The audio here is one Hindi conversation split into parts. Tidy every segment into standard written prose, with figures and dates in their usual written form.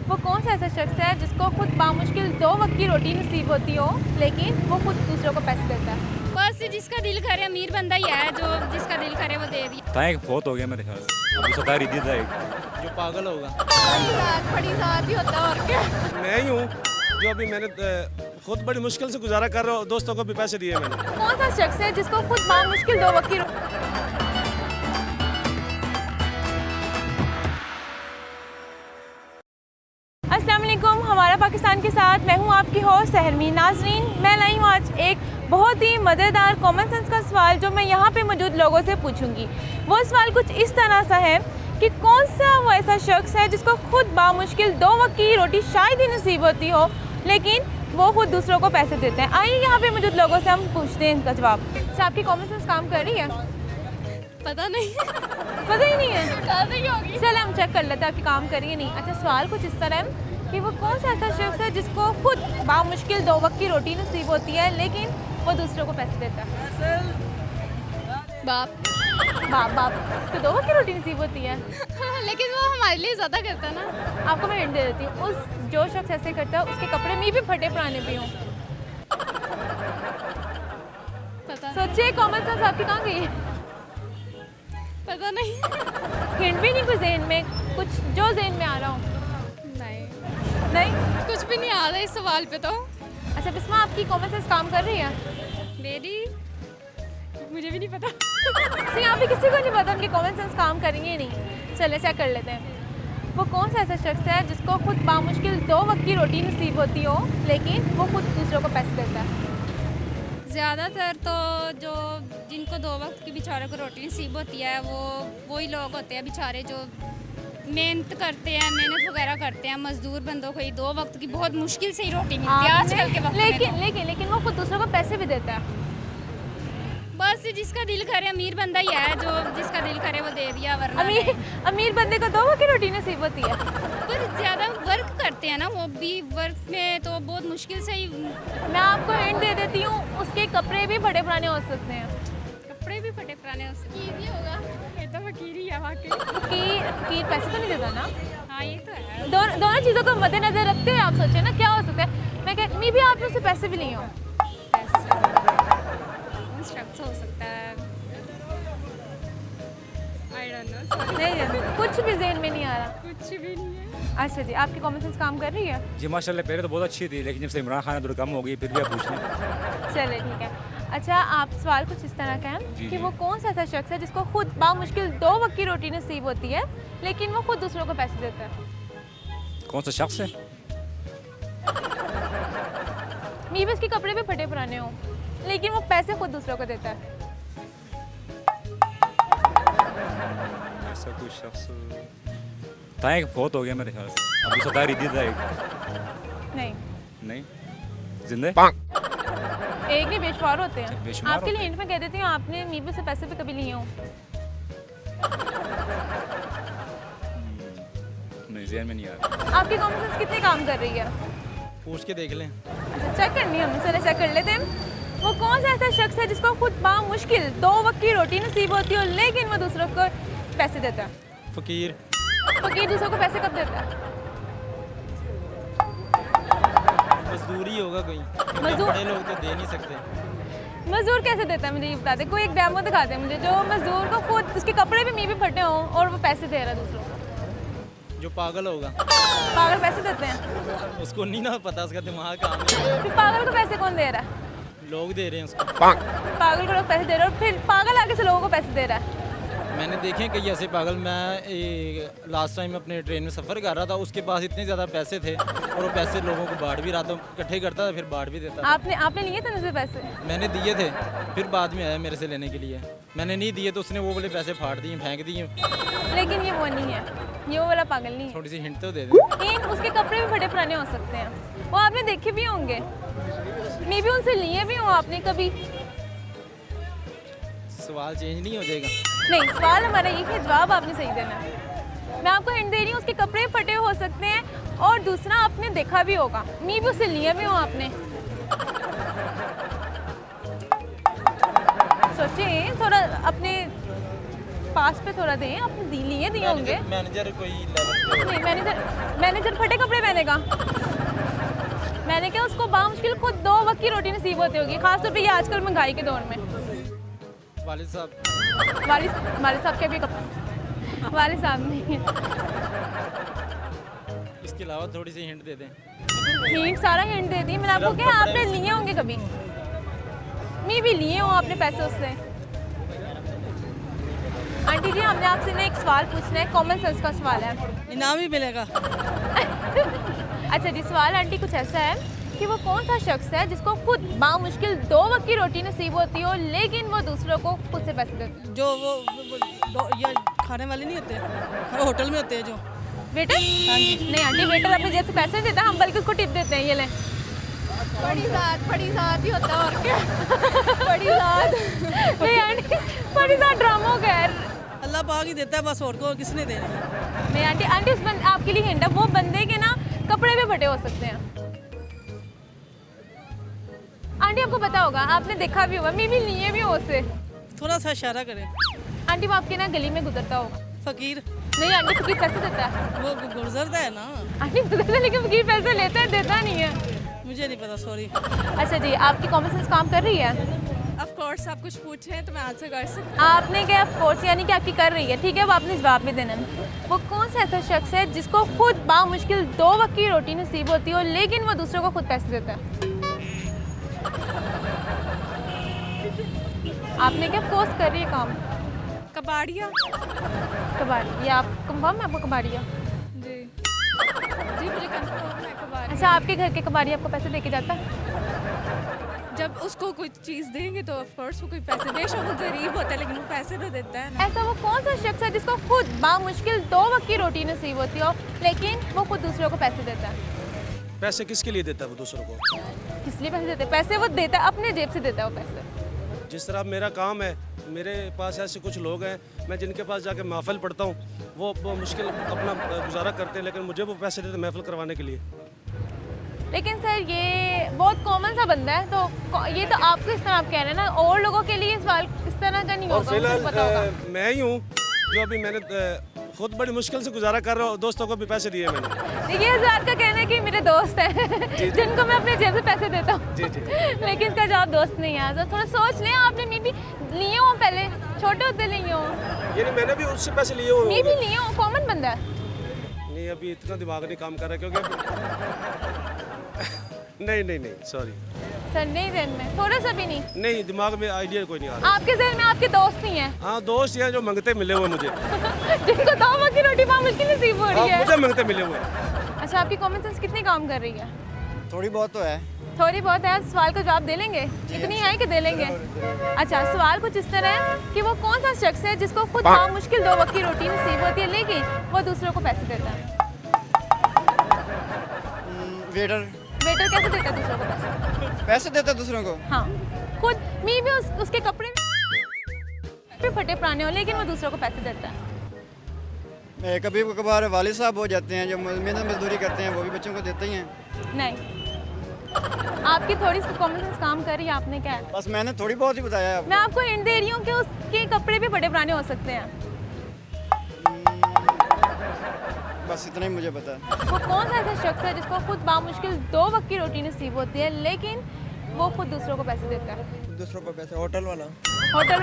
वो कौन सा ऐसा शख्स है जिसको खुद बामुश्किल 2 वक्त की रोटी नसीब होती हो लेकिन वो खुद दूसरों को पैसे देता है? बस जिसका दिल करे, अमीर बंदा ही है जो जिसका दिल करे वो दे दिया। था एक बहुत हो गया मेरे ख्याल से, अभी 17 ईदी था एक। जो पागल होगा बड़ी साथ ही होता है और क्या। मैं ही हूँ जो अभी मैंने खुद बड़ी मुश्किल से गुजारा कर रहा हूँ, दोस्तों को भी पैसे दिए मैंने। कौन सा शख्स है जिसको खुद बामुश्किल 2 वक्त की अस्सलाम वालेकुम, हमारा पाकिस्तान के साथ मैं हूँ आपकी होस्ट सहरमीन। नाज़रीन, मैं लाई हूँ आज एक बहुत ही मज़ेदार कॉमन सेंस का सवाल जो मैं यहाँ पे मौजूद लोगों से पूछूंगी। वो सवाल कुछ इस तरह सा है कि कौन सा वो ऐसा शख्स है जिसको खुद बामुश्किल 2 वक्त की रोटी शायद ही नसीब होती हो लेकिन वो खुद दूसरों को पैसे देते हैं। आइए यहाँ पे मौजूद लोगों से हम पूछते हैं इनका जवाब। अच्छा, आपकी कॉमन सेंस काम कर रही है? पता नहीं पता ही नहीं है, कर रही होगी। चले हम चेक कर लेते हैं आपकी काम करिए नहीं। अच्छा, सवाल कुछ इस तरह है कि वो कौन सा ऐसा शख्स है जिसको खुद बामुश्किल 2 वक्त की रोटी नसीब होती है लेकिन वो दूसरों को पैसे देता है? बाप बाप बाप तो 2 वक्त की रोटी नसीब होती है। लेकिन वो हमारे लिए ज़्यादा करता ना। आपको मैं हिंट दे देती हूँ, उस जो शख्स ऐसे करता है उसके कपड़े में भी फटे पुराने भी हों। पता सोचिए, कॉमन सेंस आपकी कहाँ गई है? पता नहीं। हिंट भी नहीं कुछ ज़हन में, कुछ जो ज़हन में आ रहा हो? नहीं, कुछ भी नहीं आ रहा इस सवाल पे तो। अच्छा बिस्मा, आपकी कॉमन सेंस काम कर रही है? मेरी मुझे भी नहीं पता। नहीं, यहाँ पे किसी को नहीं पता उनकी कॉमन सेंस काम करेंगे या नहीं। चले चेक कर लेते हैं। वो कौन सा ऐसा शख्स है जिसको खुद बामुश्किल 2 वक्त की रोटी नसीब होती हो लेकिन वो खुद दूसरों को पैसे देता है? ज़्यादातर तो जो जिनको 2 वक्त की बेचारों को रोटी नसीब होती है वो वही लोग होते हैं बेचारे जो मेहनत करते हैं, मेहनत वगैरह करते हैं। मजदूर बंदों को ही 2 वक्त की बहुत मुश्किल से ही रोटी मिलती है आजकल के वक्त में। लेकिन वो खुद दूसरों को पैसे भी देता है। बस जिसका दिल करे, अमीर बंदा ही है जो जिसका दिल करे वो दे दिया, वरना अमीर बंदे को 2 वक्त की रोटी नसीब होती है। पर ज़्यादा वर्क करते हैं ना, वो भी वर्क में तो बहुत मुश्किल से ही। मैं आपको हिंट दे देती हूँ, उसके कपड़े भी फटे पुराने हो सकते हैं। कपड़े भी फटे पुराने हो सकते हैं। होगा ये तो फकीर ही है वाकई। फकीर पैसे तो नहीं देता ना? हाँ ये तो है। दोनों चीज़ों को मद्देनजर रखते हुए आप सोचें ना क्या हो सकता है। मैं कहती भी आपने उससे पैसे भी लिए हों। शख्स हो सकता है, आई डोंट नो। नहीं, कुछ भी ज़हन में नहीं आ रहा। कुछ भी नहीं है। अच्छा जी, आपकी कॉमन सेंस काम कर रही है? जी माशाल्लाह, पहले तो बहुत अच्छी थी लेकिन जब से इमरान खान थोड़ी कम हो गई फिर भी आप पूछ लें। चले ठीक है। अच्छा, आप सवाल कुछ इस तरह का है जी, कि जी। वो कौन सा ऐसा शख्स है जिसको खुद बामुश्किल 2 वक्त की रोटी नसीब होती है लेकिन वो खुद दूसरों को पैसे देता है? कौन सा शख्स है? मीबी उसके कपड़े भी फटे पुराने हों लेकिन वो पैसे खुद दूसरों को देता है। ऐसा कोई शख्स था एक बहुत हो गया मेरे ख्याल से, अभी 17 ईदी था एक। नहीं, नहीं जिंदे एक नहीं, बेशुमार होते हैं। बेशुमार आपके लिए होते हिंट में कह देती हूँ, आपने मीबी से पैसे भी कभी लिए हों? नहीं, ज़हन में नहीं आ रहा। आपकी कॉमन सेंस कितने काम कर रही है? पूछ के देख लें। अच्छा, चेक करनी है हमने, चले चेक कर लेते हैं। वो कौन सा ऐसा शख्स है जिसको खुद बामुश्किल 2 वक्त की रोटी नसीब होती हो लेकिन वो दूसरों को पैसे देता है? फकीर। फकीर दूसरों को पैसे कब देता है? मजदूरी होगा कोई, मजदूर- बड़े लोग तो दे नहीं सकते। मजदूर कैसे देता है मुझे ये बता दे। कोई एक डेमो दिखा दे मुझे जो मजदूर को खुद उसके कपड़े भी मीबी फटे हों और वो पैसे दे रहा है दूसरों को। जो पागल होगा पागल पैसे देते हैं? उसको नहीं ना पता, उसका दिमाग काम है। फिर पागल को पैसे कौन दे रहा है? लोग दे रहे हैं उसको। पागल को लोग पैसे दे रहे हैं और फिर पागल आगे से लोगों को पैसे दे रहा है। मैंने देखे हैं कई ऐसे पागल। मैं लास्ट टाइम अपने ट्रेन में सफ़र कर रहा था, उसके पास इतने ज़्यादा पैसे थे और वो पैसे लोगों को बांट भी रहा था, इकट्ठे करता था फिर बांट भी देता था। आपने लिए थे ना पैसे? मैंने दिए थे, फिर बाद में आया मेरे से लेने के लिए। मैंने नहीं दिए तो उसने वो वाले पैसे फाड़ दिए, फेंक दिए। लेकिन ये वो नहीं है, ये वो वाला पागल नहीं है। थोड़ी सी हिंट तो दे दें। एक उसके कपड़े भी फटे पुराने हो सकते हैं, वो आपने देखे भी होंगे, मे भी उनसे लिए भी हो आपने कभी। सवाल चेंज नहीं हो जाएगा? नहीं, सवाल हमारा ये है, जवाब आपने सही देना है। मैं आपको हिंट दे रही हूँ, उसके कपड़े फटे हो सकते हैं और दूसरा आपने देखा भी होगा, मे भी उससे लिए भी हो आपने। सोचिए थोड़ा, अपने पास पे थोड़ा दें, आपने दिए होंगे। मैनेजर कोई लेवल नहीं, मैनेजर फटे कपड़े पहनेगा। मैंने क्या उसको बामुश्किल खुद 2 वक्त की रोटी नसीब होती होगी, खासतौर पे ये आजकल महंगाई के दौर में। वालिद साहब वालिद साहब के भी वालिद साहब नहीं है। इसके अलावा थोड़ी सी हिंट दे दें। हिंट सारा हिंट दे दी मैंने आपको। क्या आपने लिए होंगे कभी? मैं भी लिए हूँ आपने पैसे उससे। आंटी जी, हमने आपसे ना एक सवाल पूछना है, कॉमन सेंस का सवाल है। इनाम ही मिलेगा। अच्छा जी, सवाल आंटी कुछ ऐसा है कि वो कौन सा शख्स है जिसको खुद बामुश्किल 2 वक्त की रोटी नसीब होती हो, लेकिन वो दूसरों को खुद से पैसे देते हैं? जो वो ये खाने वाले नहीं होते, होटल में होते हैं जो वेटर? नहीं आंटी, वेटर अपनी जेब से पैसे नहीं देता, हम बल्कि उसको टिप देते हैं। ये लें। बड़ी साथ ही होता है और क्या। बड़ी साथ नहीं आंटी, बड़ी साथ ड्रामा हो गया। अल्लाह पाक ही देता है बस, और को किसने देना। नहीं आंटी, उस आपके लिए हिंट है, वो बंदे के ना कपड़े भी फटे हो सकते हैं। आंटी आपको पता होगा, आपने देखा भी होगा, मैं भी लिए भी हो उससे। थोड़ा सा इशारा करें। आंटी वो आपके ना गली में गुजरता होगा। फकीर नहीं आंटी, फकीर पैसे देता है। वो गुजरता है ना। आंटी गुजरता है, लेकिन फकीर पैसे लेता है, देता नहीं है। मुझे नहीं पता, सॉरी। अच्छा जी, आपकी कॉमन सेंस काम कर रही है? ऑफ कोर्स आप कुछ पूछें तो मैं आंसर कर सकती आपने क्या ऑफ कोर्स यानी कि आपकी कर रही है, ठीक है, वो आपने जवाब भी देना है। वो कौन सा ऐसा शख्स है जिसको खुद बामुश्किल 2 वक्त की रोटी नसीब होती हो, लेकिन वो दूसरों को खुद पैसे देता है? आपने क्या फोर्स कर रही है काम? कबाड़िया। कबाड़ी? ये आप कंफर्म है आपको कबाड़िया? जी मुझे कंफर्म है कबाड़िया। अच्छा, आपके घर के कबाड़ी आपको पैसे दे के जाता है? जब उसको कोई चीज़ देंगे तो ऑफ कोर्स वो कोई पैसे, बेशक वो गरीब होता है लेकिन वो पैसे तो देता है ना। ऐसा वो कौन सा शख्स है जिसको खुद बामुश्किल 2 वक्त की रोटी नसीब होती हो, लेकिन वो खुद दूसरों को पैसे देता है? पैसे किसके लिए देता है वो दूसरों को? किस लिए पैसे देते हैं? पैसे वो देता है, अपने जेब से देता है वो पैसे। जिस तरह मेरा काम है, मेरे पास ऐसे कुछ लोग हैं, मैं जिनके पास जाके महफिल पढ़ता हूँ, वो मुश्किल अपना गुजारा करते हैं, लेकिन मुझे वो पैसे देते महफिल करवाने के लिए। लेकिन सर ये बहुत कॉमन सा बंदा है, तो ये तो आपको इस तरह आप कह रहे हैं ना, और लोगों के लिए सवाल इस तरह का नहीं और होगा, फिलहाल मुझे पता होगा। मैं ही हूँ जो अभी मैंने खुद बड़ी मुश्किल से गुजारा कर रहा हूँ, दोस्तों को भी पैसे दिए मैंने। देखिए, ज़ात का कहना है कि मेरे दोस्त हैं जिनको मैं अपने जेब से पैसे देता हूँ। जी। लेकिन इसका जवाब दोस्त नहीं है, तो थोड़ा सोच लें। आपने मैं भी लिए हो, पहले छोटे होते लिए हो, यानी मैंने भी उससे पैसे लिए हुए मैं भी लिए हो, कॉमन बंदा है। नहीं, अभी इतना दिमाग नहीं काम कर रहा क्योंकि नहीं सॉरी, सर नहीं जहन में थोड़ा सा भी नहीं? नहीं, दिमाग में आइडिया कोई नहीं आ रहा। आपके जहन में आपके दोस्त नहीं है? हाँ, दोस्त हैं जो मंगते मिले हुए मुझे। जिनको 2 वक्त की रोटी बहुत मुश्किल नसीब हो रही हाँ, है। मुझे मंगते मिले हुए। अच्छा, आपकी कॉमन सेंस कितनी काम कर रही है? थोड़ी बहुत तो है। थोड़ी बहुत है। सवाल का जवाब दे लेंगे? इतनी है कि दे लेंगे? अच्छा, सवाल कुछ इस तरह है कि वो कौन सा शख्स है जिसको खुद बामुश्किल 2 वक्त की रोटी नसीब होती है, लेकिन वो दूसरों को पैसे देता है? वेटर वेटर कैसे देता है दूसरों को पैसे? पैसे देता है दूसरों को। हाँ, खुद मैं भी उसके कपड़े भी फटे पुराने हो, लेकिन वो दूसरों को पैसे देता है। कभी कभार वालिद साहब हो जाते हैं जो मेहनत मजदूरी करते हैं, वो भी बच्चों को देते ही हैं। नहीं, आपकी थोड़ी सी कॉमन सेंस काम कर रही है। आपने क्या है? बस मैंने थोड़ी बहुत ही बताया है। मैं आपको हिंट दे रही हूँ कि उसके कपड़े भी बड़े पुराने हो सकते हैं। बस इतना ही मुझे पता है। वो कौन सा ऐसा शख्स है जिसको खुद बामुश्किल 2 वक्त की रोटी नसीब होती है, लेकिन वो खुद दूसरों को पैसे देता है? दूसरों को पैसे, होटल वाला होटल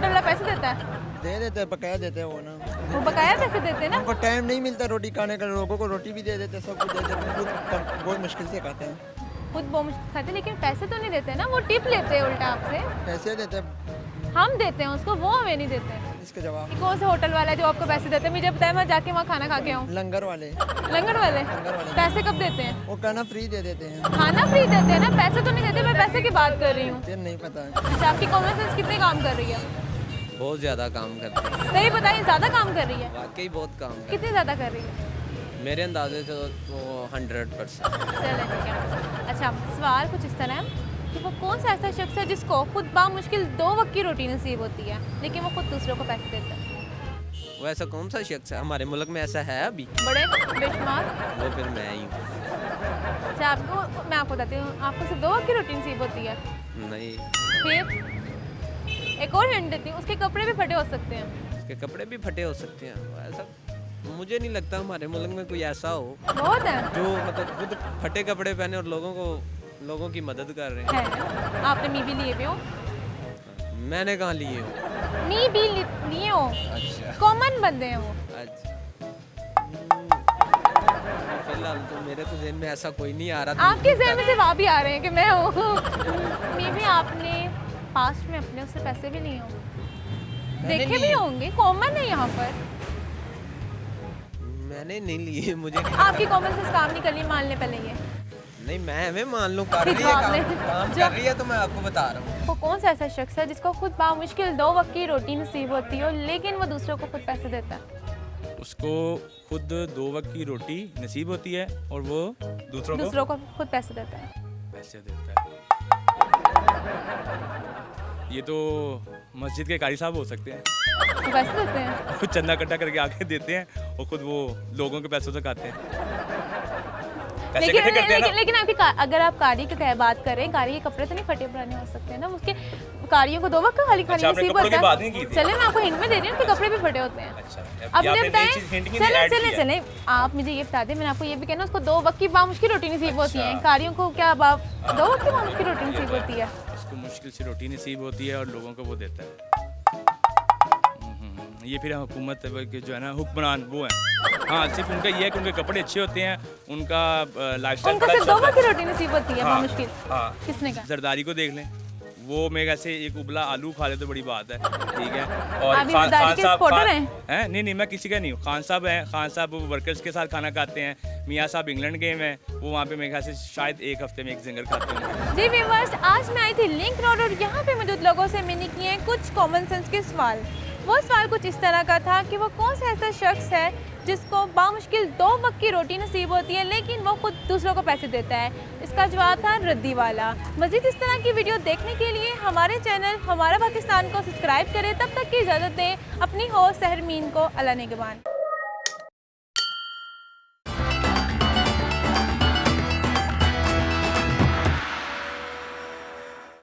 वाला पैसे देता है? दे देते हैं, बकाया देते हैं वो ना। वो बकाया पैसे देते हैं ना? उनको टाइम नहीं मिलता रोटी खाने का, लोगों को रोटी भी दे देते हैं, सब कुछ दे देते हैं, खुद बहुत मुश्किल से खाते हैं। खुद बहुत मुश्किल खाते हैं, लेकिन पैसे तो नहीं देते ना, वो टिप लेते हैं उल्टा आपसे। पैसे देते हैं, हम देते हैं उसको, वो हमें नहीं देते हैं। इसका जवाब कि कौन सा होटल वाला है जो आपको पैसे देते हैं? मुझे बताया, मैं जाके वहाँ खाना खा के आऊँ। लंगर वाले लंगर वाले पैसे कब देते हैं? वो खाना फ्री दे देते हैं। खाना फ्री देते हैं ना, पैसे तो नहीं देते। मैं पैसे की बात कर रही हूँ। फिर नहीं पता है। अच्छा, आपकी कॉमन सेंस कितने काम कर रही है? बहुत ज़्यादा काम करते हैं, सही बताइए, ज़्यादा काम कर रही है? वाकई बहुत काम करते कितनी ज़्यादा कर रही है? हैं मेरे अंदाजे से तो 100%। चलें ठीक है। अच्छा, सवाल कुछ इस तरह है कि वो कौन सा ऐसा शख्स है जिसको खुद बामुश्किल 2 वक्त की रोटी नसीब होती है, लेकिन वो खुद दूसरों को पैसे देता है? वो ऐसा कौन सा शख्स है हमारे मुल्क में ऐसा है अभी? बड़े बेशुमार। वो फिर मैं ही हूँ। अच्छा, मैं आपको बताती हूँ, आपको सिर्फ 2 वक्त की रोटी नसीब होती है? नहीं, फिर एक और हिंट देती हूँ, उसके कपड़े भी फटे हो सकते हैं। उसके कपड़े भी फटे हो सकते हैं। ऐसा मुझे नहीं लगता हमारे मुल्क में कोई ऐसा हो बहुत है। जो मतलब खुद फटे कपड़े पहने और लोगों की मदद कर रहे हैं। है। आपने मी भी लिए हुए हो? मैंने कहाँ लिए हो? मी भी लिए हो? अच्छा कॉमन बंदे हैं वो। अच्छा फिलहाल तो मेरे तो ज़हन में ऐसा कोई नहीं आ रहा। आपके ज़हन में सिर्फ आप ही आ रहे हैं कि मैं हूँ। मे भी आपने पास्ट में अपने उससे पैसे भी लिए होंगे, देखे भी होंगे, कॉमन है यहाँ पर। मैंने नहीं लिए, मुझे नहीं आपकी कॉमन सेंस काम नहीं कर रही, मान ले पहले ये। नहीं मैं मान लूँ कर रही है जवाब काम, ले। काम कर रही है तो मैं आपको बता रहा हूँ। वो कौन सा ऐसा शख्स है जिसको खुद बामुश्किल 2 वक्त की रोटी नसीब होती हो लेकिन वो दूसरों को खुद पैसे देता है? उसको खुद 2 वक्त की रोटी नसीब होती है और वो दूसरों को खुद पैसे देता है। पैसे देता है। ये तो मस्जिद के कारी साहब हो सकते हैं। वो पैसे देते हैं? खुद चंदा इकट्ठा करके आके देते हैं और खुद वो लोगों के पैसों से खाते हैं। पैसे लेकिन इकट्ठे करते हैं ना। लेकिन आपकी अगर आप कारी की बात करें, कारी के कपड़े तो नहीं फटे पुराने हो सकते हैं ना, उसके कारियों को 2 वक्त का खाली खाने अच्छा, आपने नसीब कपड़ों की होता बात नहीं की है। थी। चले मैं आपको हिंट में दे रही हूँ कि कपड़े भी फटे होते हैं। अच्छा, अब ये मुझे आपने बताएं, नई चीज़ hint की नहीं, add चले किया। चले आप मुझे ये बता दें, मैंने आपको ये भी कहना उसको 2 वक्त की बामुश्किल रोटी नसीब होती है। अच्छा। कारियों को क्या 2 वक्त की बामुश्किल रोटी नसीब होती है? उसको मुश्किल से रोटी नसीब होती है और लोगों को वो देता है। ये फिर हुकूमत के जो है ना हुक्मरान वो है। हाँ, सिर्फ उनका ये है कि उनके कपड़े अच्छे होते हैं, उनका लाइफस्टाइल उनको बड़ा सिर्फ अच्छा 2 वक्त की होता है। रोटी नसीब होती है हाँ, बामुश्किल। हाँ। किसने कहा? जरदारी को देख लें, वो मेरे ख्याल से एक उबला आलू खा ले तो बड़ी बात है, ठीक है। और आप जरदारी के supporter हैं? नहीं मैं किसी का नहीं हूँ। खान साहब हैं, खान साहब वो वर्कर्स के साथ खाना खाते हैं। मियाँ साहब इंग्लैंड गए हैं, वो वहाँ पे मेरे ख्याल से शायद 1 हफ्ते में 1 जिंगर खाते हैं। जी व्यूअर्स, आज मैं आई थी लिंक रोड और यहाँ पे मौजूद लोगों से मैंने किए हैं कुछ कॉमन सेंस के सवाल। वो सवाल कुछ इस तरह का था कि वो कौन सा ऐसा शख्स है जिसको बामुश्किल 2 वक्त की रोटी नसीब होती है लेकिन वो खुद दूसरों को पैसे देता है। इसका जवाब था रद्दी वाला। मज़ीद इस तरह की वीडियो देखने के लिए हमारे चैनल हमारा पाकिस्तान को सब्सक्राइब करें। तब तक की इजाज़त दें। अपनी होस्ट सहरमीन को अल्लाह निगहबान।